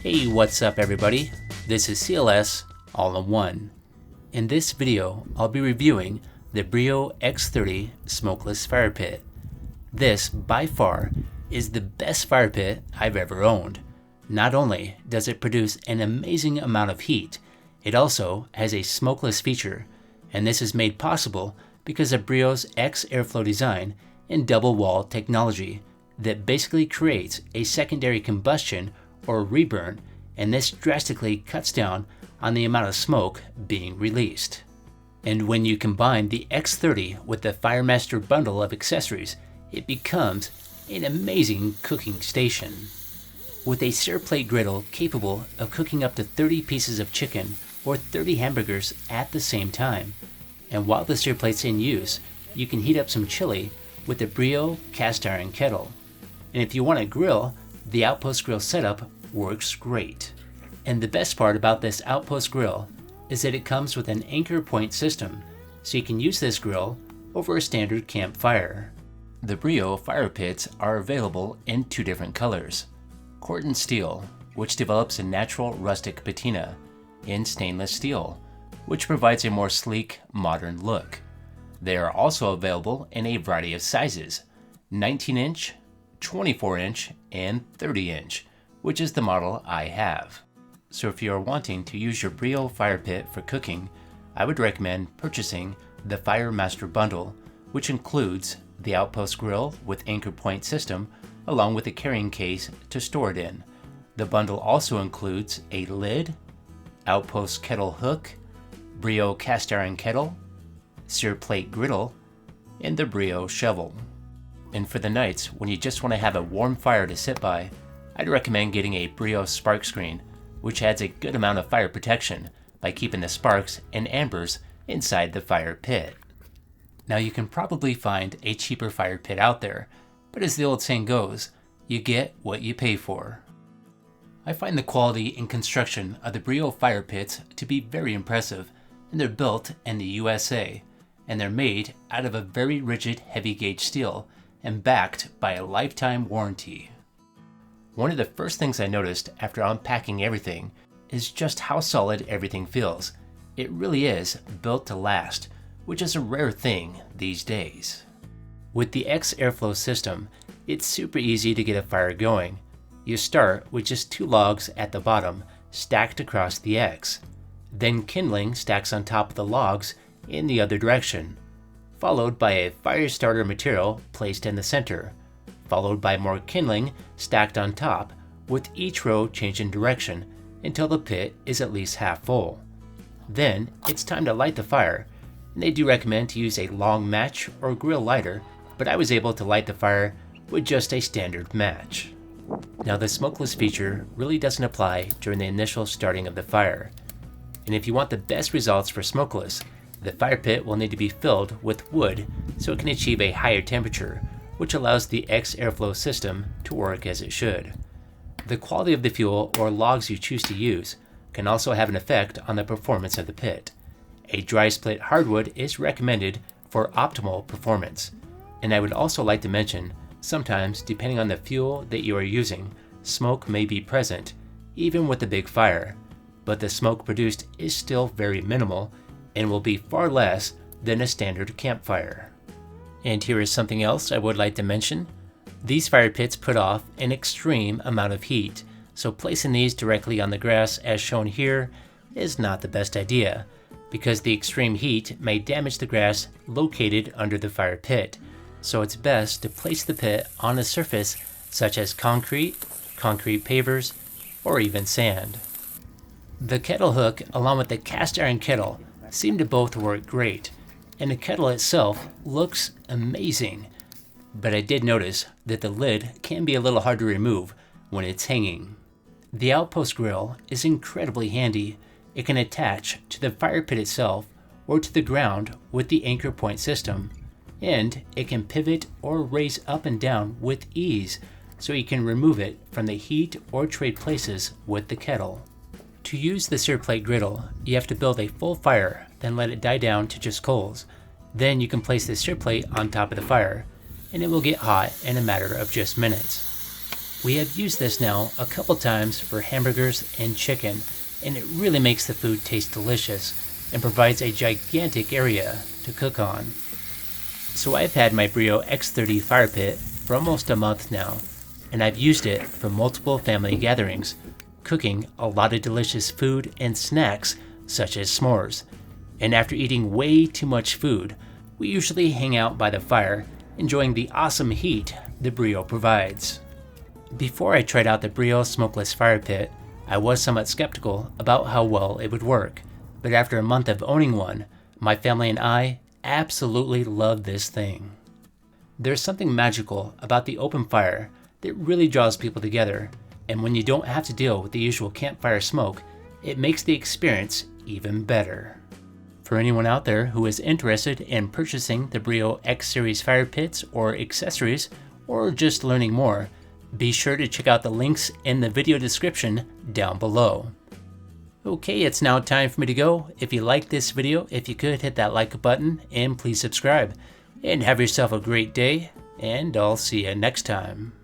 Hey, what's up everybody? This is C.L.S. all in one. In this video, I'll be reviewing the Breeo X30 Smokeless Fire Pit. This, by far, is the best fire pit I've ever owned. Not only does it produce an amazing amount of heat, it also has a smokeless feature, and this is made possible because of Breeo's X airflow design and double wall technology that basically creates a secondary combustion or reburn, and this drastically cuts down on the amount of smoke being released. And when you combine the X30 with the Firemaster bundle of accessories, it becomes an amazing cooking station. With a sear plate griddle capable of cooking up to 30 pieces of chicken or 30 hamburgers at the same time. And while the sear plate's in use, you can heat up some chili with the Breeo cast iron kettle. And if you want to grill, the Outpost grill setup works great. And the best part about this Outpost grill is that it comes with an anchor point system, so you can use this grill over a standard campfire. The Breeo fire pits are available in two different colors: Corten steel, which develops a natural rustic patina, and stainless steel, which provides a more sleek, modern look. They are also available in a variety of sizes: 19-inch, 24-inch, and 30-inch, which is the model I have. So if you are wanting to use your Breeo fire pit for cooking, I would recommend purchasing the Firemaster bundle, which includes the Outpost grill with anchor point system, along with a carrying case to store it in. The bundle also includes a lid, Outpost kettle hook, Breeo cast iron kettle, sear plate griddle, and the Breeo shovel. And for the nights when you just want to have a warm fire to sit by, I'd recommend getting a Breeo spark screen, which adds a good amount of fire protection by keeping the sparks and ambers inside the fire pit. Now you can probably find a cheaper fire pit out there, but as the old saying goes, you get what you pay for. I find the quality and construction of the Breeo fire pits to be very impressive, and they're built in the USA, and they're made out of a very rigid heavy gauge steel and backed by a lifetime warranty. One of the first things I noticed after unpacking everything is just how solid everything feels. It really is built to last, which is a rare thing these days. With the X airflow system, it's super easy to get a fire going. You start with just 2 logs at the bottom stacked across the X. Then kindling stacks on top of the logs in the other direction, followed by a fire starter material placed in the center, followed by more kindling stacked on top, with each row changing direction until the pit is at least half full. Then it's time to light the fire, and they do recommend to use a long match or grill lighter, but I was able to light the fire with just a standard match. Now the smokeless feature really doesn't apply during the initial starting of the fire. And if you want the best results for smokeless, the fire pit will need to be filled with wood so it can achieve a higher temperature, which allows the X airflow system to work as it should. The quality of the fuel or logs you choose to use can also have an effect on the performance of the pit. A dry split hardwood is recommended for optimal performance. And I would also like to mention, sometimes depending on the fuel that you are using, smoke may be present, even with a big fire, but the smoke produced is still very minimal and will be far less than a standard campfire. And here is something else I would like to mention. These fire pits put off an extreme amount of heat, so placing these directly on the grass as shown here is not the best idea, because the extreme heat may damage the grass located under the fire pit, so it's best to place the pit on a surface such as concrete pavers, or even sand. The kettle hook along with the cast iron kettle seem to both work great, and the kettle itself looks amazing, but I did notice that the lid can be a little hard to remove when it's hanging. The Outpost grill is incredibly handy. It can attach to the fire pit itself or to the ground with the anchor point system, and it can pivot or raise up and down with ease, so you can remove it from the heat or trade places with the kettle. To use the sear plate griddle, you have to build a full fire, then let it die down to just coals. Then you can place the sear plate on top of the fire, and it will get hot in a matter of just minutes. We have used this now a couple times for hamburgers and chicken, and it really makes the food taste delicious and provides a gigantic area to cook on. So I've had my Breeo X30 fire pit for almost a month now, and I've used it for multiple family gatherings, cooking a lot of delicious food and snacks such as s'mores. And after eating way too much food, we usually hang out by the fire, enjoying the awesome heat the Breeo provides. Before I tried out the Breeo Smokeless fire pit, I was somewhat skeptical about how well it would work, but after a month of owning one, my family and I absolutely love this thing. There's something magical about the open fire that really draws people together, and when you don't have to deal with the usual campfire smoke, it makes the experience even better. For anyone out there who is interested in purchasing the Breeo X Series fire pits or accessories, or just learning more, be sure to check out the links in the video description down below. Okay, it's now time for me to go. If you like this video, if you could hit that like button and please subscribe. And have yourself a great day, and I'll see you next time.